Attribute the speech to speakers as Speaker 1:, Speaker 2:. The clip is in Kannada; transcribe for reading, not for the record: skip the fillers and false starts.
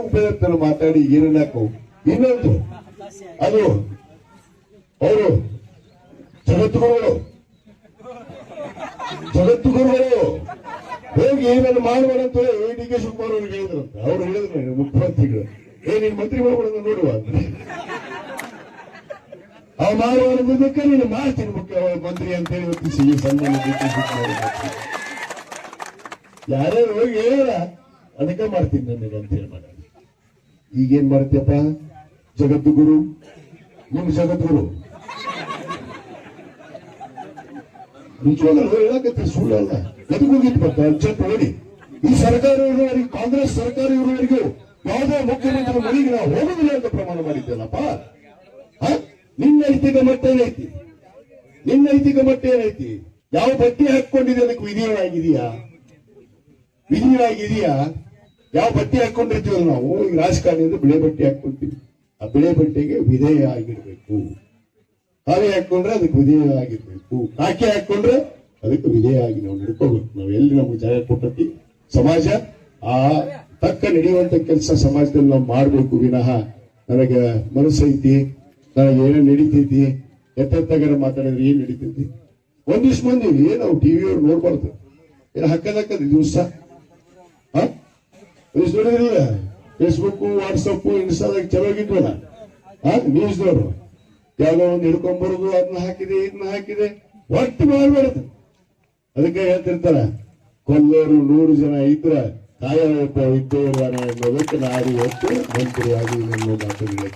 Speaker 1: ಉಪಯುಕ್ತರು ಮಾತಾಡಿ ಏನಾಕು ಇನ್ನೊಂದು ಅದು ಅವರು ಜಗದ್ಗುರುಗಳು ಹೋಗಿ ಏನನ್ನು ಮಾಡುವಂತ ಡಿ ಕೆ ಶಿವಕುಮಾರ್ ಅವ್ರಿಗೆ ಹೇಳಿದ್ರಂತ. ಅವ್ರು ಹೇಳಿದ್ರು ಮುಖ್ಯಮಂತ್ರಿಗಳು ನಿನ್ ಮಂತ್ರಿ ಮಾಡ್ಬಿಡೋದು ನೋಡುವ ಅಂದ್ರೆ ಅವ್ ಮಾಡುವುದಕ್ಕೆ ನೀನು ಮಾಡ್ತೀನಿ ಮುಖ್ಯಮಂತ್ರಿ ಅಂತ ಹೇಳಿ ಸನ್ಮಾನ ಯಾರ್ಯಾರು ಹೋಗಿ ಹೇಳ ಅದಕ್ಕೆ ಮಾಡ್ತೀನಿ ನನಗೆ ಅಂತ ಹೇಳಿ ಮಾಡ. ಈಗೇನ್ ಮಾಡ್ತೀಯಪ್ಪ ಜಗದ್ಗುರು ನಿಮ್ ಜಗದ್ಗುರು ನಿಜವಾಗ್ಲೂ ಹೇಳಕತ್ತಿ ಸುಳ್ಳಲ್ಲ. ಎದಕ್ಕೆ ಹೋಗಿತ್ತು ಮತ್ತೆ ಅರ್ಜೆಂಟ್ ನೋಡಿ ಈ ಸರ್ಕಾರ ಇರುವವರೆಗೆ ಕಾಂಗ್ರೆಸ್ ಸರ್ಕಾರ ಇರುವವರೆಗೂ ಯಾವುದೇ ಮುಖ್ಯಮಂತ್ರಿ ಮನೆಗೆ ನಾವು ಹೋಗುದಿಲ್ಲ ಅಂತ ಪ್ರಮಾಣ ಮಾಡಿದ್ದೇನಪ್ಪ. ನಿನ್ನ ನೈತಿಕ ಮಟ್ಟ ಏನೈತಿ? ನಿನ್ನ ನೈತಿಕ ಮಟ್ಟ ಏನೈತಿ? ಯಾವ ಬಟ್ಟೆ ಹಾಕೊಂಡಿದೆ ಅದಕ್ಕೆ ವಿಧಿಯಾಗಿದೆಯಾ? ಯಾವ ಬಟ್ಟೆ ಹಾಕೊಂಡಿರ್ತೀವಲ್ಲ ನಾವು ಈಗ ರಾಜಕಾರಣಿ ಅಂದ್ರೆ ಬಿಳೆ ಬಟ್ಟೆ ಹಾಕೊಂತೀವಿ. ಆ ಬಿಳೆ ಬಟ್ಟೆಗೆ ವಿಧೇಯ ಆಗಿರ್ಬೇಕು. ಕಾವಿ ಹಾಕೊಂಡ್ರೆ ಅದಕ್ಕೆ ವಿಧೇಯ ಆಗಿರ್ಬೇಕು. ಕಾಕಿ ಹಾಕೊಂಡ್ರೆ ಅದಕ್ಕೆ ವಿಧೇಯ ಆಗಿ ನಾವು ನಡ್ಕೋಬೇಕು. ನಾವು ಎಲ್ಲಿ ನಮ್ಗೆ ಜಾಗ ಕೊಟ್ಟತಿ ಸಮಾಜ ಆ ತಕ್ಕ ನಡೆಯುವಂತ ಕೆಲಸ ಸಮಾಜದಲ್ಲಿ ನಾವು ಮಾಡ್ಬೇಕು. ವಿನಃ ನನಗೆ ಮನಸ್ಸೈತಿ, ನನಗೆ ಏನೋ ನಡೀತೈತಿ, ಎತ್ತಾಗರ ಮಾತಾಡಿದ್ರೆ ಏನ್ ನಡೀತೈತಿ? ಒಂದಿಷ್ಟು ಮಂದಿ ನಾವು ಟಿವಿಯವ್ರು ನೋಡ್ಬಾರ್ದು. ಏನು ಹಾಕದಕ್ಕದ ದಿವಸ ನೋಡಿದ್ರಿಲ್ಲ ಫೇಸ್ಬುಕ್ ವಾಟ್ಸಪ್ ಇನ್ಸ್ಟಾದಾಗ ಚಲೋಗಿದ್ವಲ್ಲ ನ್ಯೂಸ್ದವ್ರು ಯಾವ್ದೋ ಒಂದು ಹಿಡ್ಕೊಂಡ್ಬರುದು ಅದನ್ನ ಹಾಕಿದೆ ಇದನ್ನ ಹಾಕಿದೆ ಒಟ್ಟು ಮಾಡಬಾರದು. ಅದಕ್ಕೆ ಹೇಳ್ತಿರ್ತಾರ ಕೊಲ್ಲೋರು 100 ಜನ ಇದ್ರ ಕಾಯ ಇದ್ದವರ ಅನ್ನೋದಕ್ಕೆ ನಾಡಿ ಹೊತ್ತು ಮಂತ್ರಿಯಾಗಿ ಮಾತುಗಳ